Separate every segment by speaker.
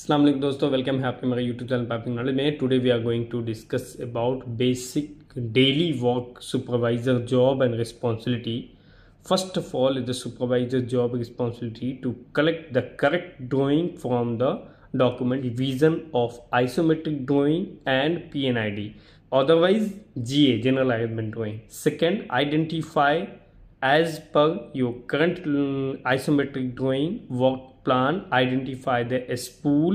Speaker 1: अस्सलाम वालेकुम दोस्तों, वेलकम है आपके मेरे यूट्यूब चैनल पाइपिंग नॉलेज में। Today we are going to discuss about basic daily work supervisor job and responsibility. First of all is the supervisor job responsibility to collect the correct drawing from the document revision of isometric drawing and PNID, otherwise GA, general arrangement drawing. Second, identify as per your current isometric drawing work plan, identify the spool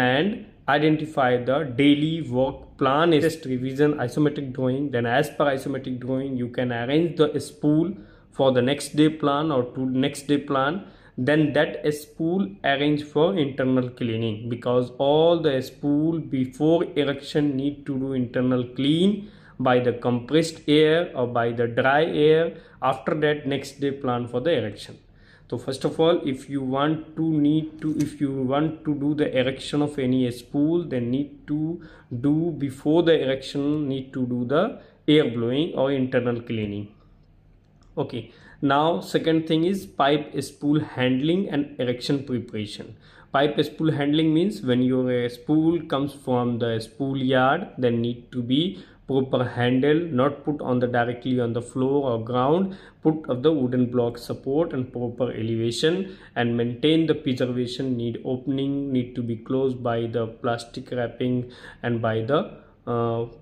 Speaker 1: and identify the daily work plan. Just revision isometric drawing, then as per isometric drawing you can arrange the spool for the next day plan or to next day plan. Then that spool arrange for internal cleaning, because all the spool before erection need to do internal clean by the compressed air or by the dry air. After that next day plan for the erection. So first of all, if you want to do the erection of any spool, then need to do before the erection need to do the air blowing or internal cleaning. Okay, now second thing is pipe spool handling and erection preparation. Pipe spool handling means when your spool comes from the spool yard, then need to be proper handle, not put on the directly on the floor or ground, put of the wooden block support and proper elevation, and maintain the preservation. Need opening need to be closed by the plastic wrapping and by the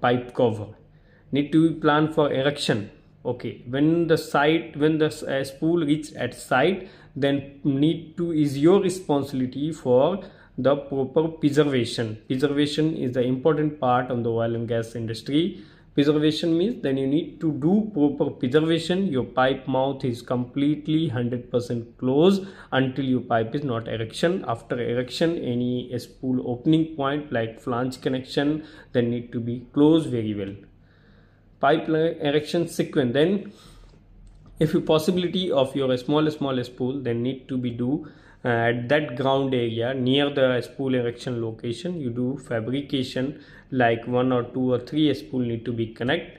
Speaker 1: pipe cover. Need to be planned for erection. Okay, when the spool reach at site, then is your responsibility for the proper preservation. Preservation is the important part of the oil and gas industry. Preservation means then you need to do proper preservation. Your pipe mouth is completely 100% closed until your pipe is not erection. After erection, any spool opening point like flange connection then need to be closed very well. Pipe erection sequence, then if you possibility of your small spool, then need to be do at that ground area near the spool erection location. You do fabrication like 1 or 2 or 3 spool need to be connect,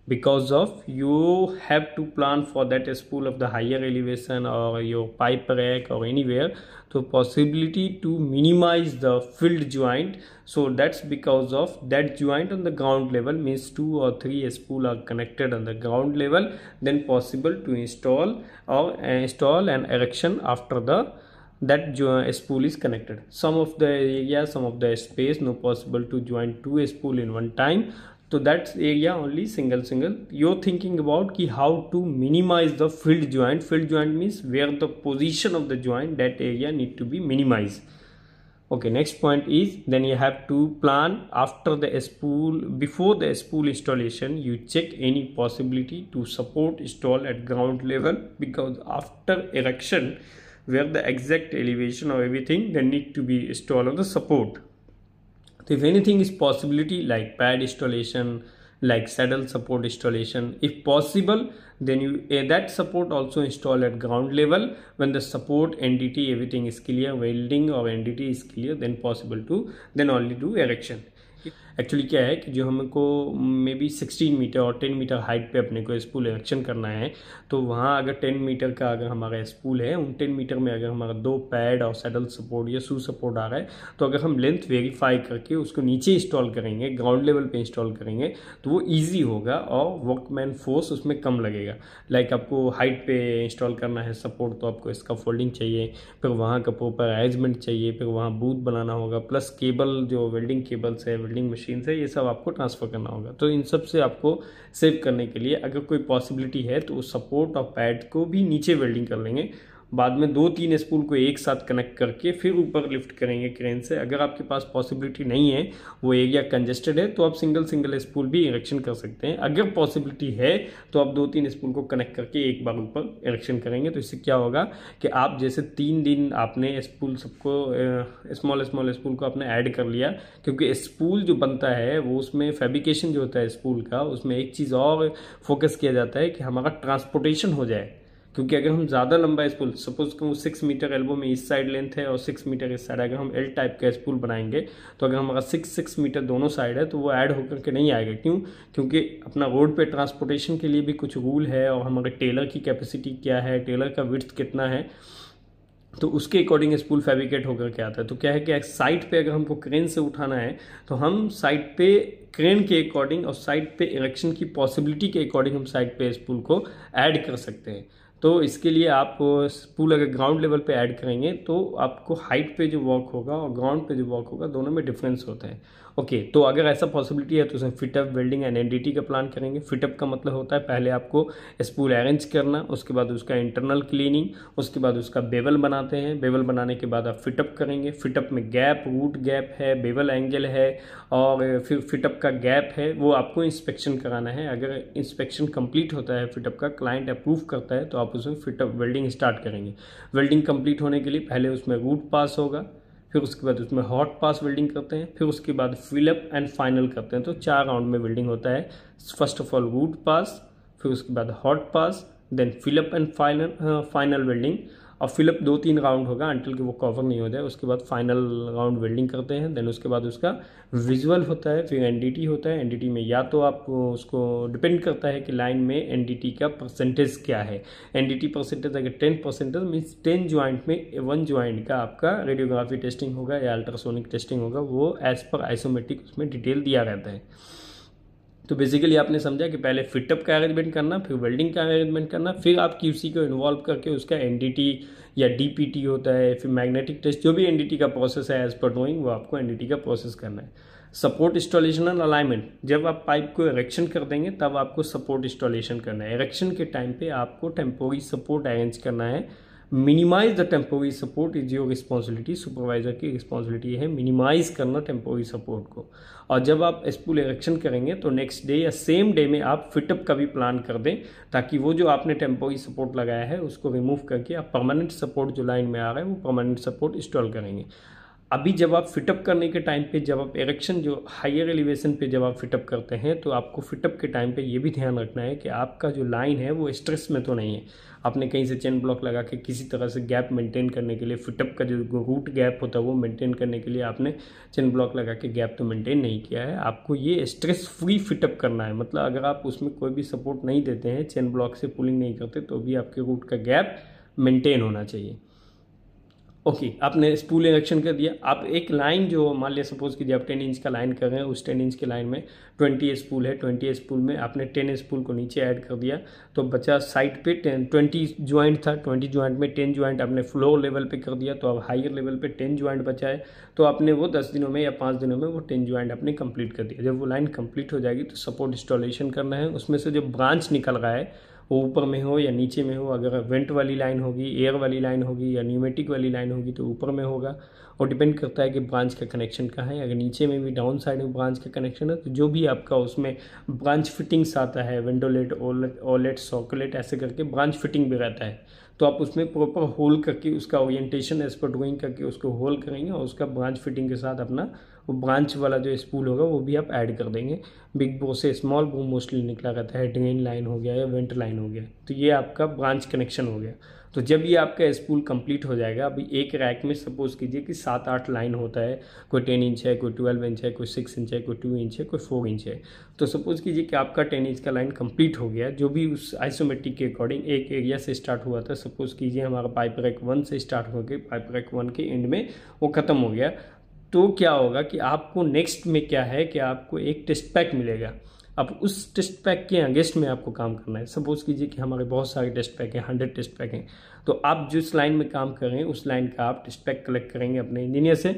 Speaker 1: because of you have to plan for that spool of the higher elevation or your pipe rack or anywhere. So possibility to minimize the filled joint, so that's because of that joint on the ground level means 2 or 3 spool are connected on the ground level, then possible to install an erection after that spool is connected. Some of the area, some of the space no possible to join 2 spool in one time. So that area only single. You're thinking about ki how to minimize the filled joint. Filled joint means where the position of the joint, that area need to be minimized. Okay, next point is then you have to plan after the spool. Before the spool installation, you check any possibility to support install at ground level, because after erection where the exact elevation or everything then need to be installed on the support. So if anything is possibility like pad installation, like saddle support installation, if possible, then you that support also install at ground level. When the support NDT everything is clear, welding or NDT is clear, then possible to then only do erection. Actually क्या है कि जो हमको may be 16 metre और 10 metre height पे अपने को spool erection करना है, तो वहाँ अगर 10 मीटर का अगर हमारा स्पूल है, उन 10 मीटर में अगर हमारा 2 पैड और सैडल सपोर्ट या शू सपोर्ट आ रहा है, तो अगर हम लेंथ वेरीफाई करके उसको नीचे इंस्टॉल करेंगे, ग्राउंड लेवल पे इंस्टॉल करेंगे, तो वो ईजी होगा और वर्कमैन फोर्स उसमें कम लगेगा. लाइक आपको हाइट पे इंस्टॉल करना है सपोर्ट, तो आपको इसका फोल्डिंग चाहिए, फिर वहाँ का प्रॉपर अरेंजमेंट चाहिए, फिर वहाँ बूथ बनाना होगा, प्लस केबल जो वेल्डिंग केबल्स है, वेल्डिंग मशीन से, ये सब आपको ट्रांसफर करना होगा. तो इन सब से आपको सेव करने के लिए अगर कोई पॉसिबिलिटी है तो सपोर्ट और पैड को भी नीचे वेल्डिंग कर लेंगे. बाद में 2-3 स्पूल को एक साथ कनेक्ट करके फिर ऊपर लिफ्ट करेंगे क्रेन से. अगर आपके पास पॉसिबिलिटी नहीं है, वो एरिया कंजेस्टेड है, तो आप सिंगल स्पूल भी इरेक्शन कर सकते हैं. अगर पॉसिबिलिटी है तो आप 2-3 स्पूल को कनेक्ट करके एक बार ऊपर इरेक्शन करेंगे. तो इससे क्या होगा कि आप जैसे 3 दिन आपने स्पूल सबको स्मॉल स्पूल को आपने ऐड कर लिया, क्योंकि स्पूल जो बनता है वो उसमें फैब्रिकेशन जो होता है स्पूल का, उसमें एक चीज़ और फोकस किया जाता है कि हमारा ट्रांसपोर्टेशन हो जाए. क्योंकि अगर हम ज़्यादा लंबा स्पूल, सपोज कहूँ 6 मीटर एल्बो में इस साइड लेंथ है और 6 मीटर इस साइड, अगर हम एल टाइप का स्पूल बनाएंगे तो अगर हमारा 6 मीटर दोनों साइड है तो वो ऐड होकर के नहीं आएगा. क्यों? क्योंकि अपना रोड पे ट्रांसपोर्टेशन के लिए भी कुछ रूल है, और हमारे टेलर की कैपेसिटी क्या है, टेलर का विड्थ कितना है, तो उसके अकॉर्डिंग स्पूल फैब्रिकेट होकर के आता है। तो क्या है कि साइट पे अगर हमको क्रेन से उठाना है तो हम साइट पे क्रेन के अकॉर्डिंग और साइट पे इरेक्शन की पॉसिबिलिटी के अकॉर्डिंग हम साइट पे स्पूल को ऐड कर सकते हैं। तो इसके लिए आप स्पूल अगर ग्राउंड लेवल पे ऐड करेंगे तो आपको हाइट पे जो वर्क होगा और ग्राउंड पे जो वर्क होगा दोनों में डिफरेंस होता है। ओके, तो अगर ऐसा पॉसिबिलिटी है तो उसमें फिटअप, वेल्डिंग एंड एनडीटी का प्लान करेंगे। फिटअप का मतलब होता है पहले आपको स्पूल अरेंज करना, उसके बाद उसका इंटरनल क्लीनिंग, उसके बाद उसका बेवल बनाते हैं। बेवल बनाने के बाद आप फिटअप करेंगे। फिटअप में गैप, रूट गैप है, बेवल एंगल है और फिर फिटअप का गैप है, वो आपको इंस्पेक्शन कराना है। अगर इंस्पेक्शन कंप्लीट होता है, फिटअप का क्लाइंट अप्रूव करता है, तो आप उसमें फिटअप वेल्डिंग स्टार्ट करेंगे। वेल्डिंग कंप्लीट होने के लिए पहले उसमें रूट पास होगा, फिर उसके बाद उसमें हॉट पास वेल्डिंग करते हैं, फिर उसके बाद फिलअप एंड फाइनल करते हैं। तो 4 राउंड में वेल्डिंग होता है। First of all root pass, फिर उसके बाद hot pass, then fill up and final welding. और फिलअप 2-3 राउंड होगा अंटिल कि वो कवर नहीं हो जाए। उसके बाद फाइनल राउंड वेल्डिंग करते हैं। देन उसके बाद उसका विजुअल होता है, फिर एनडीटी होता है। एनडीटी में या तो आप उसको डिपेंड करता है कि लाइन में एनडीटी का परसेंटेज क्या है। एनडीटी परसेंटेज अगर 10% मीन्स 10 ज्वाइंट में 1 ज्वाइंट का आपका रेडियोग्राफी टेस्टिंग होगा या अल्ट्रासोनिक टेस्टिंग होगा, वो एज पर आइसोमेट्रिक उसमें डिटेल दिया रहता है। तो बेसिकली आपने समझा कि पहले फिटअप का अरेंजमेंट करना, फिर वेल्डिंग का अरेंजमेंट करना, फिर आप क्यूसी को इन्वॉल्व करके उसका एनडीटी या डीपीटी होता है, फिर मैग्नेटिक टेस्ट, जो भी एनडीटी का प्रोसेस है एज पर ड्राइंग, वो आपको एनडीटी का प्रोसेस करना है। सपोर्ट इंस्टॉलेशन एंड अलाइनमेंट, जब आप पाइप को इरेक्शन कर देंगे तब आपको सपोर्ट इंस्टॉलेशन करना है। इरेक्शन के टाइम पे आपको टेम्पोरी सपोर्ट अरेंज करना है। Minimise the temporary support is your responsibility, supervisor की रिस्पॉन्सिबिलिटी है मिनिमाइज करना टेम्पोरी सपोर्ट को। और जब आप स्पूल इरेक्शन करेंगे तो नेक्स्ट डे या सेम डे में आप फिटअप का भी प्लान कर दें, ताकि वो जो आपने टेम्पोरी सपोर्ट लगाया है उसको रिमूव करके आप परमानेंट सपोर्ट जो लाइन में आ रहा है वो परमानेंट सपोर्ट इंस्टॉल करेंगे। अभी जब आप फिटअप करने के टाइम पे, जब आप इरेक्शन जो हायर एलिवेशन पे जब आप फिटअप करते हैं, तो आपको फिटअप के टाइम पे ये भी ध्यान रखना है कि आपका जो लाइन है वो स्ट्रेस में तो नहीं है। आपने कहीं से चेन ब्लॉक लगा के किसी तरह से गैप मेंटेन करने के लिए, फिटअप का जो रूट गैप होता है वो मेंटेन करने के लिए आपने चेन ब्लॉक लगा के गैप तो मेंटेन नहीं किया है। आपको ये स्ट्रेस फ्री फिटअप करना है। मतलब अगर आप उसमें कोई भी सपोर्ट नहीं देते हैं, चेन ब्लॉक से पुलिंग नहीं करते, तो भी आपके रूट का गैप मेंटेन होना चाहिए। ओके, आपने स्पूल इरेक्शन कर दिया। आप एक लाइन जो मान लिया सपोज कीजिए आप 10 इंच का लाइन कर रहे हैं, उस 10 इंच के लाइन में 20 स्पूल है। 20 स्पूल में आपने 10 स्पूल को नीचे ऐड कर दिया, तो बचा साइड पे 20 ज्वाइंट था। 20 ज्वाइंट में 10 ज्वाइंट आपने फ्लोर लेवल पे कर दिया, तो अब हायर लेवल पे 10 ज्वाइंट बचा है। तो आपने वो 10 दिनों में या 5 दिनों में वो 10 ज्वाइंट आपने कंप्लीट कर दिया। जब वो लाइन कंप्लीट हो जाएगी तो सपोर्ट इंस्टॉलेशन करना है। उसमें से जो ब्रांच निकल रहा है वो ऊपर में हो या नीचे में हो, अगर वेंट वाली लाइन होगी, एयर वाली लाइन होगी या न्यूमेटिक वाली लाइन होगी तो ऊपर में होगा। और डिपेंड करता है कि ब्रांच का कनेक्शन कहाँ है। अगर नीचे में भी डाउन साइड में ब्रांच का कनेक्शन है तो जो भी आपका उसमें ब्रांच फिटिंग्स आता है, विंडोलेट, ओलेट, सॉकेलेट, ऐसे करके ब्रांच फिटिंग भी रहता है, तो आप उसमें प्रॉपर होल करके उसका ओरिएंटेशन एज पर ड्राइंग करके उसको होल करेंगे और उसका ब्रांच फिटिंग के साथ अपना वो ब्रांच वाला जो स्पूल होगा वो भी आप ऐड कर देंगे। बिग बो से स्मॉल बो मोस्टली निकला रहता है, ड्रेन लाइन हो गया या वेंट लाइन हो गया, तो ये आपका ब्रांच कनेक्शन हो गया। तो जब ये आपका स्पूल कंप्लीट हो जाएगा, अभी एक रैक में सपोज कीजिए कि 7-8 लाइन होता है, कोई 10 इंच है, कोई 12 इंच है, कोई 6 इंच है, कोई 2 इंच है, कोई 4 इंच है। तो सपोज कीजिए कि आपका 10 इंच का लाइन कंप्लीट हो गया, जो भी उस आइसोमेट्रिक के अकॉर्डिंग एक एरिया से स्टार्ट हुआ था। सपोज कीजिए हमारा पाइप रैक 1 से स्टार्ट होकर पाइप रैक 1 के एंड में वो खत्म हो गया, तो क्या होगा कि आपको नेक्स्ट में क्या है कि आपको एक टेस्ट पैक मिलेगा। अब उस टेस्ट पैक के अगेंस्ट में आपको काम करना है। सपोज कीजिए कि हमारे बहुत सारे टेस्ट पैक हैं, 100 टेस्ट पैक हैं, तो आप जिस लाइन में काम कर रहे हैं उस लाइन का आप टेस्ट पैक कलेक्ट करेंगे अपने इंजीनियर से।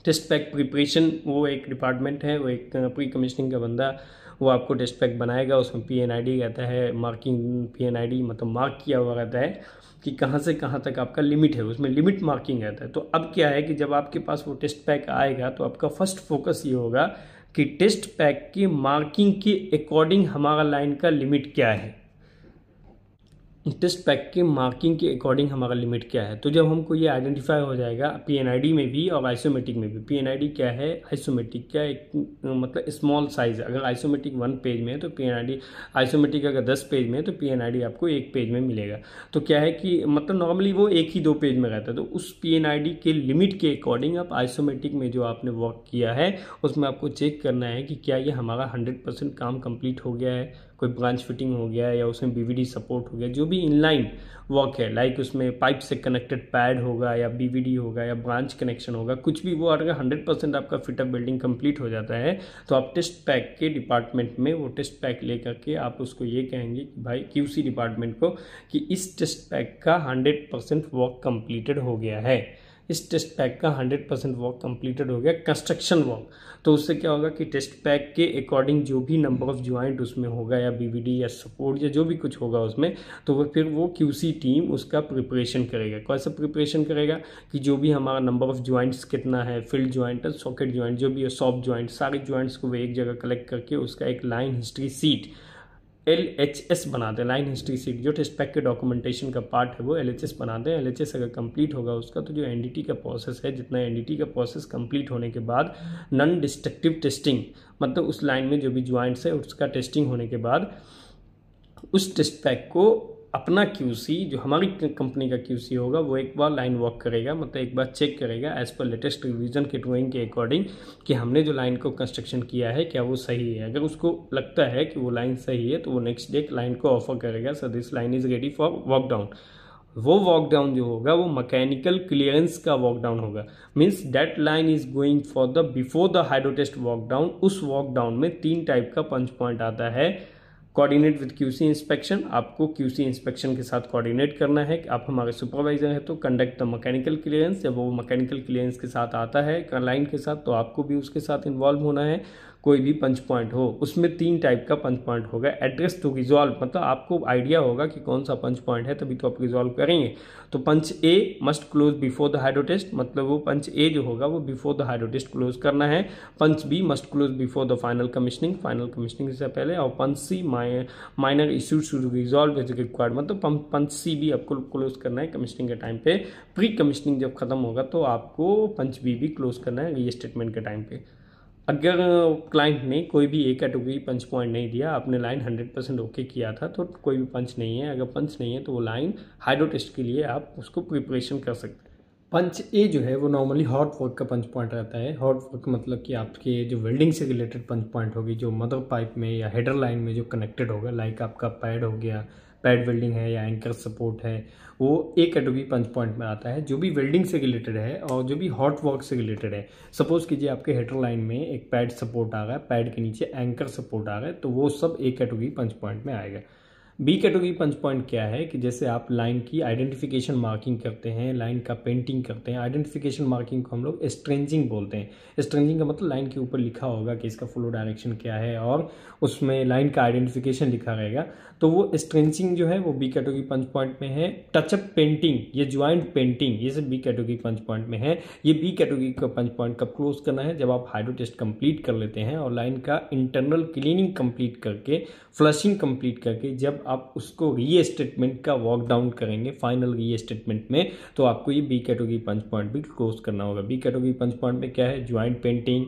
Speaker 1: टेस्ट पैक प्रिपरेशन वो एक डिपार्टमेंट है, वो एक प्री कमीशनिंग का बंदा वो आपको टेस्ट पैक बनाएगा। उसमें PNID रहता है, मार्किंग PNID मतलब मार्क किया हुआ रहता है कि कहाँ से कहाँ तक आपका लिमिट है, उसमें लिमिट मार्किंग रहता है। तो अब क्या है कि जब आपके पास वो टेस्ट पैक आएगा तो आपका फर्स्ट फोकस ये होगा कि टेस्ट पैक की मार्किंग के अकॉर्डिंग हमारा लाइन का लिमिट क्या है, टेस्ट पैक के मार्किंग के अकॉर्डिंग हमारा लिमिट क्या है। तो जब हमको ये आइडेंटिफाई हो जाएगा PNID में भी और आइसोमेट्रिक में भी। PNID क्या है, आइसोमेट्रिक क्या एक मतलब स्मॉल साइज। अगर आइसोमेट्रिक 1 पेज में है तो PNID, आइसोमेट्रिक अगर 10 पेज में है तो PNID आपको 1 पेज में मिलेगा। तो क्या है कि मतलब नॉर्मली वो 1 ही 2 पेज में रहता है। तो उस PNID के लिमिट के अकॉर्डिंग आप आइसोमेट्रिक में जो आपने वर्क किया है उसमें आपको चेक करना है कि क्या ये हमारा 100% काम कंप्लीट हो गया है। कोई ब्रांच फिटिंग हो गया या उसमें बीवीडी सपोर्ट हो गया, जो भी इनलाइन वर्क है, लाइक उसमें पाइप से कनेक्टेड पैड होगा या बीवीडी होगा या ब्रांच कनेक्शन होगा, कुछ भी वो अगर 100% आपका फिटअप बिल्डिंग कंप्लीट हो जाता है तो आप टेस्ट पैक के डिपार्टमेंट में वो टेस्ट पैक लेकर के आप उसको ये कहेंगे कि भाई क्यूसी डिपार्टमेंट को कि इस टेस्ट पैक का 100% वर्क कंप्लीटेड हो गया है, इस टेस्ट पैक का 100% वर्क कंप्लीटेड हो गया कंस्ट्रक्शन वर्क। तो उससे क्या होगा कि टेस्ट पैक के अकॉर्डिंग जो भी नंबर ऑफ ज्वाइंट उसमें होगा या बीवीडी या सपोर्ट या जो भी कुछ होगा उसमें, तो वो फिर वो क्यूसी टीम उसका प्रिपरेशन करेगा। कैसे प्रिपरेशन करेगा कि जो भी हमारा नंबर ऑफ ज्वाइंट्स कितना है, फील्ड ज्वाइंट, सॉकेट ज्वाइंट, जो भी है सॉफ्ट ज्वाइंट, सारे ज्वाइंट्स को वो एक जगह कलेक्ट करके उसका एक लाइन हिस्ट्री सीट LHS बनाते हैं, लाइन हिस्ट्री सीट, जो टेस्ट पैक के डॉक्यूमेंटेशन का पार्ट है वो LHS बनाते हैं। LHS अगर कंप्लीट होगा उसका तो जो NDT का प्रोसेस है, जितना NDT का प्रोसेस कंप्लीट होने के बाद नॉन डिस्ट्रक्टिव टेस्टिंग, मतलब उस लाइन में जो भी ज्वाइंट्स है उसका टेस्टिंग होने के बाद उस टेस्ट पैक को अपना QC, जो हमारी कंपनी का QC होगा, वो एक बार लाइन वॉक करेगा, मतलब एक बार चेक करेगा एज पर लेटेस्ट रिवीजन के ड्राइंग के अकॉर्डिंग कि हमने जो लाइन को कंस्ट्रक्शन किया है क्या वो सही है। अगर उसको लगता है कि वो लाइन सही है तो वो नेक्स्ट डे लाइन को ऑफर करेगा, so this line is ready for walk down. वो वॉक डाउन जो होगा वो मैकेनिकल क्लियरेंस का वॉक डाउन होगा, means that line is going for the before the hydrotest walk down. उस वॉक डाउन में 3 टाइप का पंच पॉइंट आता है। कोऑर्डिनेट विद QC इंस्पेक्शन, आपको QC इंस्पेक्शन के साथ कोऑर्डिनेट करना है। आप हमारे सुपरवाइजर हैं तो कंडक्ट द मैकेनिकल क्लियरेंस, जब वो मैकेनिकल क्लियरेंस के साथ आता है लाइन के साथ तो आपको भी उसके साथ इन्वॉल्व होना है। कोई भी पंच पॉइंट हो उसमें 3 टाइप का पंच पॉइंट होगा। एड्रेस टू रिजॉल्व, मतलब आपको आइडिया होगा कि कौन सा पंच पॉइंट है तभी तो आप रिजॉल्व करेंगे। तो पंच A must close before the hydrotest, मतलब वो पंच A जो होगा वो बिफोर द हाइड्रोटेस्ट क्लोज करना है। Punch B must close before the final commissioning, final commissioning से पहले। और punch C minor issues should resolve as required, मतलब पंच C भी आपको क्लोज करना है कमीशनिंग के टाइम पे। प्री कमीशनिंग जब खत्म होगा तो आपको पंच B भी क्लोज करना है रीस्टेटमेंट के टाइम पे। अगर क्लाइंट ने कोई भी एक कैटेगरी पंच पॉइंट नहीं दिया, आपने लाइन 100% ओके किया था तो कोई भी पंच नहीं है। अगर पंच नहीं है तो वो लाइन हाइड्रो टेस्ट के लिए आप उसको प्रिपरेशन कर सकते हैं। पंच A जो है वो नॉर्मली हॉट वर्क का पंच पॉइंट रहता है। हॉट वर्क मतलब कि आपके जो वेल्डिंग से रिलेटेड पंच पॉइंट होगी, जो मदर पाइप में या हेडर लाइन में जो कनेक्टेड होगा, लाइक आपका पैड हो गया, पैड वेल्डिंग है या एंकर सपोर्ट है, वो एक कैटेगरी पंच पॉइंट में आता है। जो भी वेल्डिंग से रिलेटेड है और जो भी हॉट वर्क से रिलेटेड है, सपोज कीजिए आपके हेडर लाइन में एक पैड सपोर्ट आ रहा है, पैड के नीचे एंकर सपोर्ट आ रहा है, तो वो सब एक कैटेगरी पंच पॉइंट में आएगा। B कैटेगरी पंच पॉइंट क्या है कि जैसे आप लाइन की आइडेंटिफिकेशन मार्किंग करते हैं, लाइन का पेंटिंग करते हैं। आइडेंटिफिकेशन मार्किंग को हम लोग स्ट्रेंजिंग बोलते हैं। स्ट्रेंजिंग का मतलब लाइन के ऊपर लिखा होगा कि इसका फ्लो डायरेक्शन क्या है और उसमें लाइन का आइडेंटिफिकेशन लिखा रहेगा, तो वो स्ट्रेंजिंग जो है वो B कैटेगरी पंच पॉइंट में है। टचअप पेंटिंग, ये ज्वाइंट पेंटिंग, ये सब B कैटेगरी पंच पॉइंट में है। ये B कैटेगरी का पंच पॉइंट कब क्लोज करना है, जब आप हाइड्रो टेस्ट कंप्लीट कर लेते हैं और लाइन का इंटरनल क्लीनिंग कंप्लीट करके, फ्लशिंग कंप्लीट करके, जब आप उसको रीस्टेटमेंट का वॉक डाउन करेंगे फाइनल रीस्टेटमेंट में, तो आपको ये B कैटेगरी पंच पॉइंट भी क्लोज करना होगा। B कैटेगरी पंच पॉइंट में क्या है, ज्वाइंट पेंटिंग,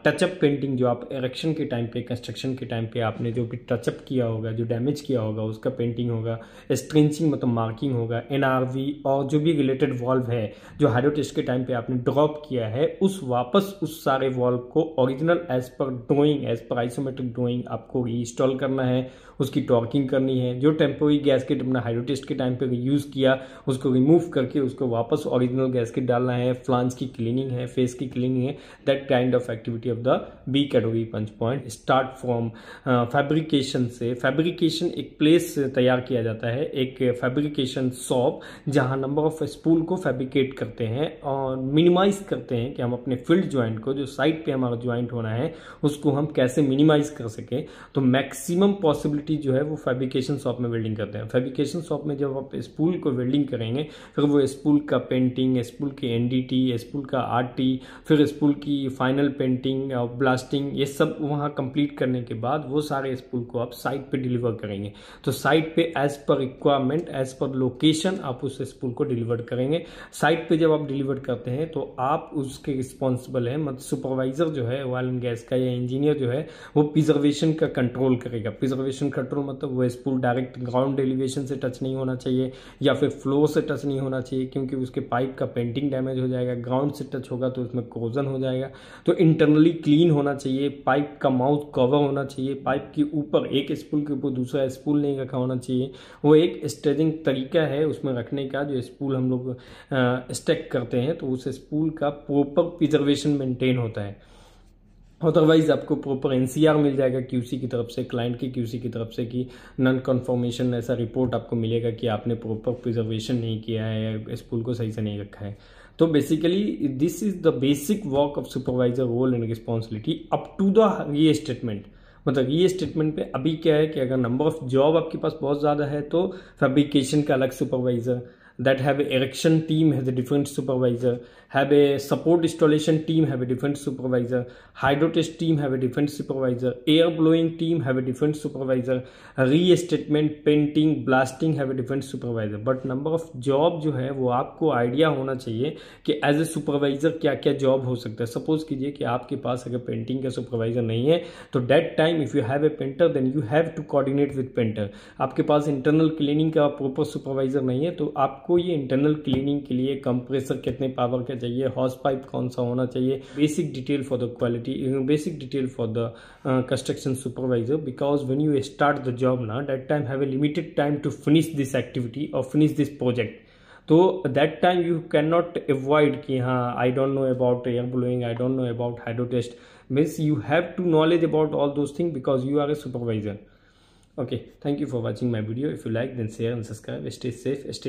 Speaker 1: टचअप पेंटिंग, जो आप इरेक्शन के टाइम पे, कंस्ट्रक्शन के टाइम पे आपने जो भी टचअप किया होगा, जो डैमेज किया होगा उसका पेंटिंग होगा। स्ट्रेंचिंग मतलब मार्किंग होगा। NRV और जो भी रिलेटेड वॉल्व है जो हाइड्रो टेस्ट के टाइम पे आपने ड्रॉप किया है, उस वापस उस सारे वॉल्व को original as per drawing, as per isometric drawing आपको रीइंस्टॉल करना है, उसकी टॉर्किंग करनी है। जो टेम्पोरी गैसकेट अपना हाइड्रो टेस्ट के टाइम पे यूज़ किया उसको रिमूव करके उसको वापस ओरिजिनल गैसकेट डालना है। फ्लांज की क्लीनिंग है, फेस की क्लीनिंग है। That kind of activity of the B category punch point. Start from fabrication से। फैब्रिकेशन एक प्लेस तैयार किया जाता है, एक फैब्रिकेशन शॉप, जहां नंबर ऑफ स्पूल को फैब्रिकेट करते हैं और मिनिमाइज करते हैं कि हम अपने फील्ड ज्वाइंट को, जो साइड पे हमारा ज्वाइंट होना है, उसको हम कैसे मिनिमाइज कर सके। तो मैक्सिमम पॉसिबिलिटी जो है वो फैब्रिकेशन शॉप में वेल्डिंग करते हैं। फैब्रिकेशन शॉप में जब आप स्पूल को वेल्डिंग करेंगे, फिर वो स्पूल का पेंटिंग, स्पूल की NDT, स्पूल का RT, फिर स्पूल की फाइनल पेंटिंग और ब्लास्टिंग, ये सब वहाँ कंप्लीट करने के बाद वो सारे स्पूल को आप साइट पे डिलीवर करेंगे। तो साइट पे as per requirement, as per location आप उस स्पूल को डिलीवर करेंगे। साइट पे जब आप डिलीवर करते हैं तो आप उसके रिस्पॉन्सिबल हैं, मतलब सुपरवाइजर जो है ऑयल एंड गैस का या इंजीनियर जो है वो प्रिजर्वेशन का कंट्रोल करेगा। प्रिजर्वेशन कंट्रोल मतलब वो स्पूल डायरेक्ट ग्राउंड एलिवेशन से टच नहीं होना चाहिए या फिर फ्लोर से टच नहीं होना चाहिए, क्योंकि उसके पाइप का पेंटिंग डैमेज हो जाएगा। ग्राउंड से टच होगा तो उसमें कोरोजन हो जाएगा। तो इंटरनली क्लीन होना चाहिए, पाइप का माउथ कवर होना चाहिए, पाइप के ऊपर एक स्पूल के ऊपर दूसरा स्पूल नहीं रखा होना चाहिए। वो एक स्टेजिंग तरीका है उसमें रखने का, जो स्पूल हम लोग स्टेक करते हैं तो उस स्पूल का प्रॉपर प्रिजर्वेशन मेंटेन होता है। अदरवाइज आपको प्रॉपर एनसीआर मिल जाएगा क्यूसी की तरफ से, क्लाइंट की क्यूसी की तरफ से, कि नॉन कन्फर्मेशन ऐसा रिपोर्ट आपको मिलेगा कि आपने प्रॉपर प्रिजर्वेशन नहीं किया है या स्पूल को सही से नहीं रखा है। तो basically this is the basic work of supervisor role and responsibility up to the reinstatement. मतलब री स्टेटमेंट पे अभी क्या है कि अगर नंबर ऑफ जॉब आपके पास बहुत ज़्यादा है तो फैब्रिकेशन का अलग supervisor, that have a erection team has a different supervisor, have a support installation team have a different supervisor, hydrotest team have a different supervisor, air blowing team have a different supervisor, restatement, painting, blasting have a different supervisor. But number of job जो है वो आपको idea होना चाहिए कि as a supervisor क्या क्या job हो सकता है। सपोज कीजिए कि आपके पास अगर पेंटिंग का सुपरवाइजर नहीं है तो that time if you have a painter then you have to coordinate with painter. आपके पास इंटरनल क्लीनिंग का प्रॉपर सुपरवाइजर नहीं है तो आपको ये इंटरनल क्लीनिंग के लिए कंप्रेसर कितने पावर का चाहिए, हॉस पाइप कौन सा होना चाहिए, basic detail for the quality, basic detail for the construction supervisor. Because when you start the job ना that time have a limited time to finish this activity और finish this project. तो that time you can not avoid कि हाँ I don't know about air blowing, I don't know about hydrotest. Means you have to knowledge about all those thing because you are a supervisor. Okay, thank you for watching my video. If you like, then share and subscribe. Stay safe, stay